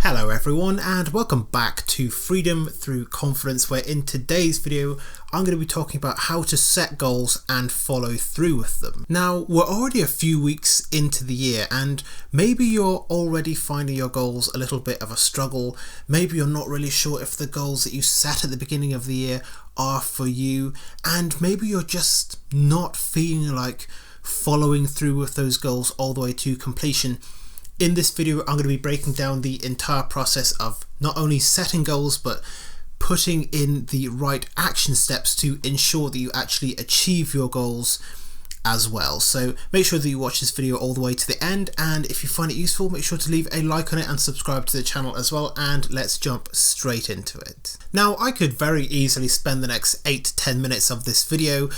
Hello everyone and welcome back to Freedom Through Confidence, where in today's video I'm going to be talking about how to set goals and follow through with them. Now, we're already a few weeks into the year and maybe you're already finding your goals a little bit of a struggle. Maybe you're not really sure if the goals that you set at the beginning of the year are for you, and maybe you're just not feeling like following through with those goals all the way to completion. In this video, I'm going to be breaking down the entire process of not only setting goals, but putting in the right action steps to ensure that you actually achieve your goals as well. So make sure that you watch this video all the way to the end, and if you find it useful, make sure to leave a like on it and subscribe to the channel as well, and let's jump straight into it. Now, I could very easily spend the next 8 to 10 minutes of this video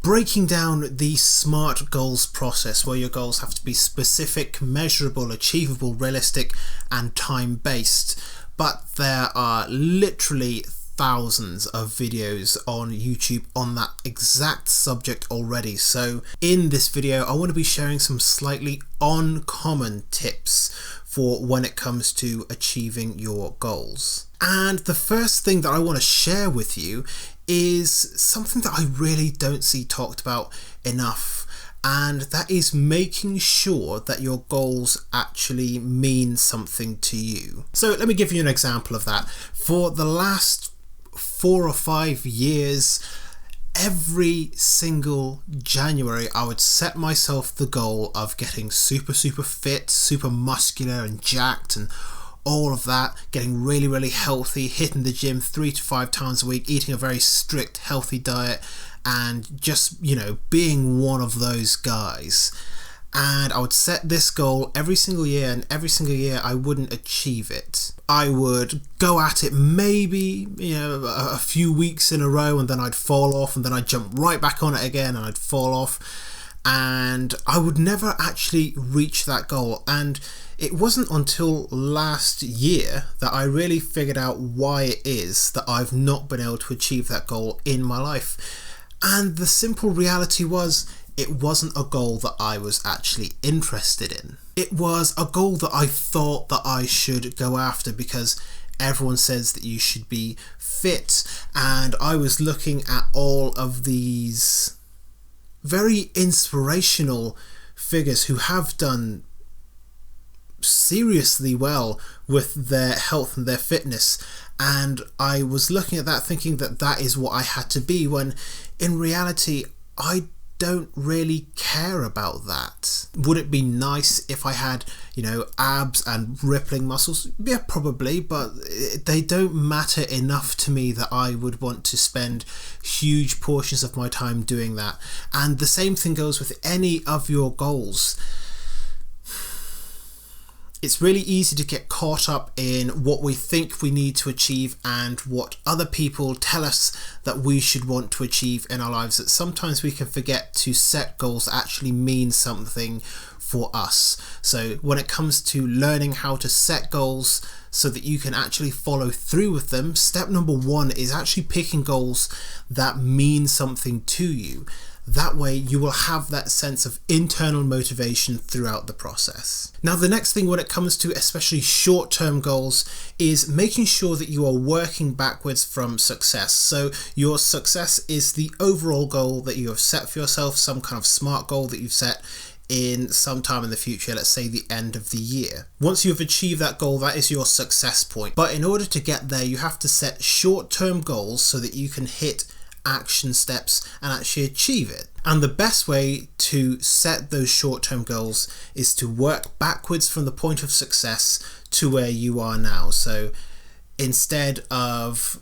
breaking down the SMART goals process, where your goals have to be specific, measurable, achievable, realistic, and time-based. But there are literally thousands of videos on YouTube on that exact subject already. So in this video, I want to be sharing some slightly uncommon tips for when it comes to achieving your goals. And the first thing that I want to share with you is something that I really don't see talked about enough, and that is making sure that your goals actually mean something to you. So let me give you an example of that. For the last 4 or 5 years, every single January I would set myself the goal of getting super fit, super muscular and jacked and all of that, getting really healthy, hitting the gym 3 to 5 times a week, eating a very strict healthy diet, and just, being one of those guys. And I would set this goal every single year, and every single year I wouldn't achieve it. I would go at it maybe, a few weeks in a row, and then I'd fall off, and then I'd jump right back on it again and I'd fall off, and I would never actually reach that goal. And it wasn't until last year that I really figured out why it is that I've not been able to achieve that goal in my life. And the simple reality was, it wasn't a goal that I was actually interested in. It was a goal that I thought that I should go after because everyone says that you should be fit, and I was looking at all of these very inspirational figures who have done seriously well with their health and their fitness, and I was looking at that thinking that that is what I had to be, when in reality I don't really care about that. Would it be nice if I had, abs and rippling muscles? Yeah, probably, but they don't matter enough to me that I would want to spend huge portions of my time doing that. And the same thing goes with any of your goals. It's really easy to get caught up in what we think we need to achieve and what other people tell us that we should want to achieve in our lives, that sometimes we can forget to set goals that actually mean something for us. So when it comes to learning how to set goals so that you can actually follow through with them, step number 1 is actually picking goals that mean something to you. That way you will have that sense of internal motivation throughout the process. Now, the next thing when it comes to especially short-term goals is making sure that you are working backwards from success. So your success is the overall goal that you have set for yourself, some kind of SMART goal that you've set in some time in the future, let's say the end of the year. Once you've achieved that goal, that is your success point. But in order to get there, you have to set short-term goals so that you can hit action steps and actually achieve it. And the best way to set those short-term goals is to work backwards from the point of success to where you are now. So instead of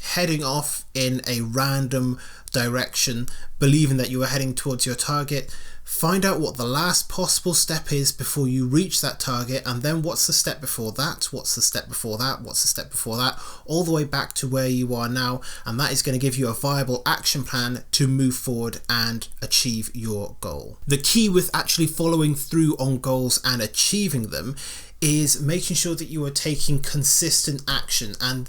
heading off in a random direction, believing that you are heading towards your target, find out what the last possible step is before you reach that target, and then what's the step before that, what's the step before that, what's the step before that, all the way back to where you are now, and that is going to give you a viable action plan to move forward and achieve your goal. The key with actually following through on goals and achieving them is making sure that you are taking consistent action, and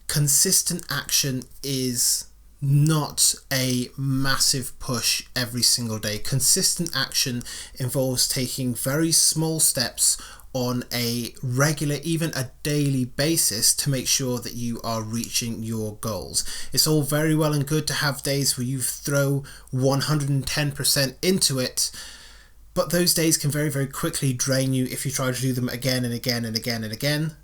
consistent action is not a massive push every single day. Consistent action involves taking very small steps on a regular, even a daily basis to make sure that you are reaching your goals. It's all very well and good to have days where you throw 110% into it, but those days can very, very quickly drain you if you try to do them again and again and again and again,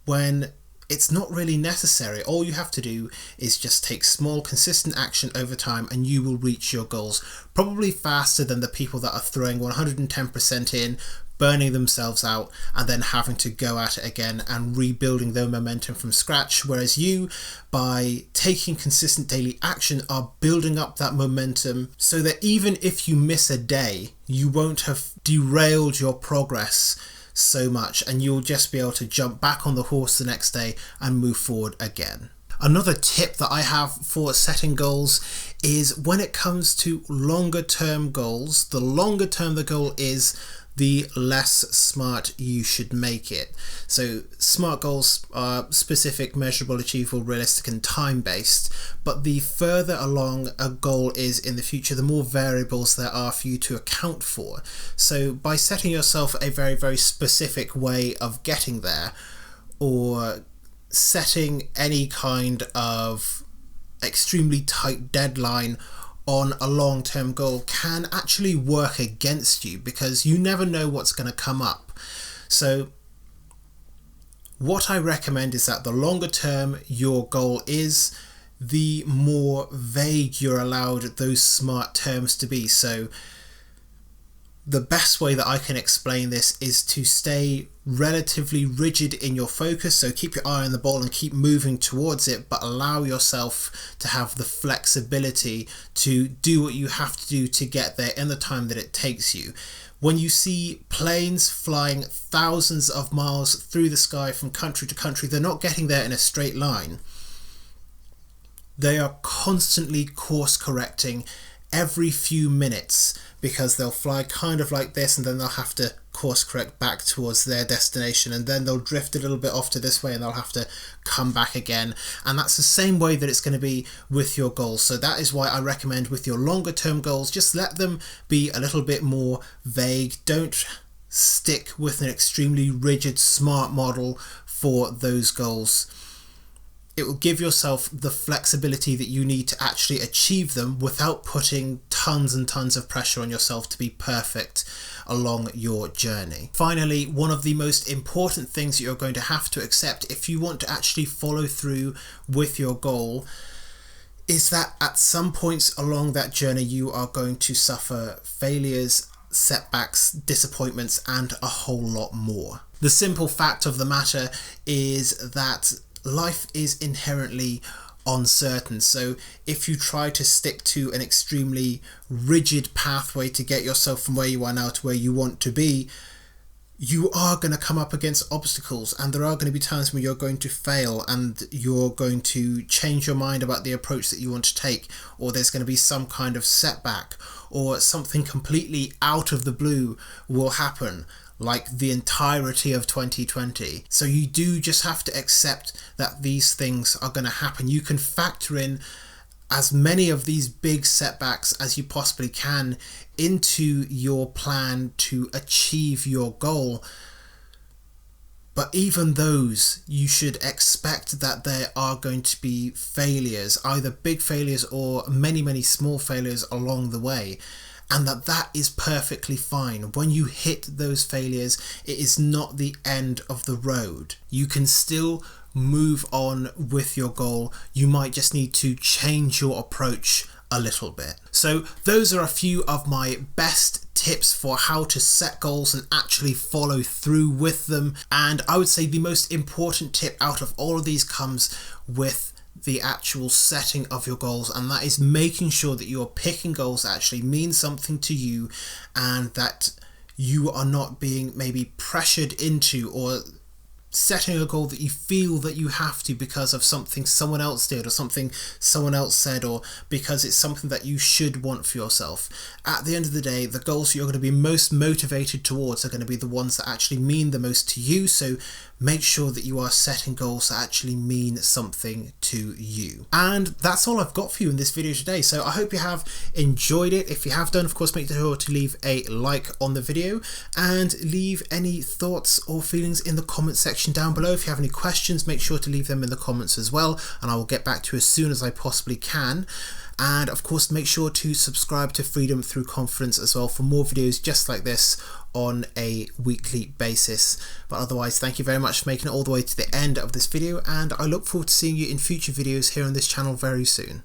when it's not really necessary. All you have to do is just take small, consistent action over time and you will reach your goals, probably faster than the people that are throwing 110% in, burning themselves out, and then having to go at it again and rebuilding their momentum from scratch. Whereas you, by taking consistent daily action, are building up that momentum so that even if you miss a day, you won't have derailed your progress so much, and you'll just be able to jump back on the horse the next day and move forward again. Another tip that I have for setting goals is when it comes to longer term goals, the longer term the goal is, the less smart you should make it. So SMART goals are specific, measurable, achievable, realistic and time-based, but the further along a goal is in the future, the more variables there are for you to account for. So by setting yourself a very, very specific way of getting there, or setting any kind of extremely tight deadline on a long-term goal, can actually work against you because you never know what's going to come up. So what I recommend is that the longer term your goal is, the more vague you're allowed those SMART terms to be. So the best way that I can explain this is to stay relatively rigid in your focus, so keep your eye on the ball and keep moving towards it, but allow yourself to have the flexibility to do what you have to do to get there in the time that it takes you. When you see planes flying thousands of miles through the sky from country to country, they're not getting there in a straight line. They are constantly course correcting every few minutes, because they'll fly kind of like this and then they'll have to course correct back towards their destination, and then they'll drift a little bit off to this way and they'll have to come back again. And that's the same way that it's going to be with your goals. So that is why I recommend with your longer term goals, just let them be a little bit more vague. Don't stick with an extremely rigid SMART model for those goals. It will give yourself the flexibility that you need to actually achieve them without putting tons and tons of pressure on yourself to be perfect along your journey. Finally, one of the most important things that you're going to have to accept if you want to actually follow through with your goal is that at some points along that journey you are going to suffer failures, setbacks, disappointments, and a whole lot more. The simple fact of the matter is that life is inherently uncertain. So if you try to stick to an extremely rigid pathway to get yourself from where you are now to where you want to be, you are going to come up against obstacles, and there are going to be times when you're going to fail and you're going to change your mind about the approach that you want to take, or there's going to be some kind of setback, or something completely out of the blue will happen, like the entirety of 2020. So you do just have to accept that these things are going to happen. You can factor in as many of these big setbacks as you possibly can into your plan to achieve your goal. But even those, you should expect that there are going to be failures, either big failures or many, many small failures along the way. And that is perfectly fine. When you hit those failures, it is not the end of the road. You can still move on with your goal. You might just need to change your approach a little bit. So those are a few of my best tips for how to set goals and actually follow through with them. And I would say the most important tip out of all of these comes with the actual setting of your goals, and that is making sure that you're picking goals that actually mean something to you, and that you are not being maybe pressured into or setting a goal that you feel that you have to because of something someone else did or something someone else said, or because it's something that you should want for yourself. At the end of the day, the goals you're going to be most motivated towards are going to be the ones that actually mean the most to you. So make sure that you are setting goals that actually mean something to you. And that's all I've got for you in this video today. So I hope you have enjoyed it. If you have done, of course, make sure to leave a like on the video and leave any thoughts or feelings in the comment section down below. If you have any questions, make sure to leave them in the comments as well, and I will get back to you as soon as I possibly can. And of course, make sure to subscribe to Freedom Through Confidence as well for more videos just like this on a weekly basis. But otherwise, thank you very much for making it all the way to the end of this video, and I look forward to seeing you in future videos here on this channel very soon.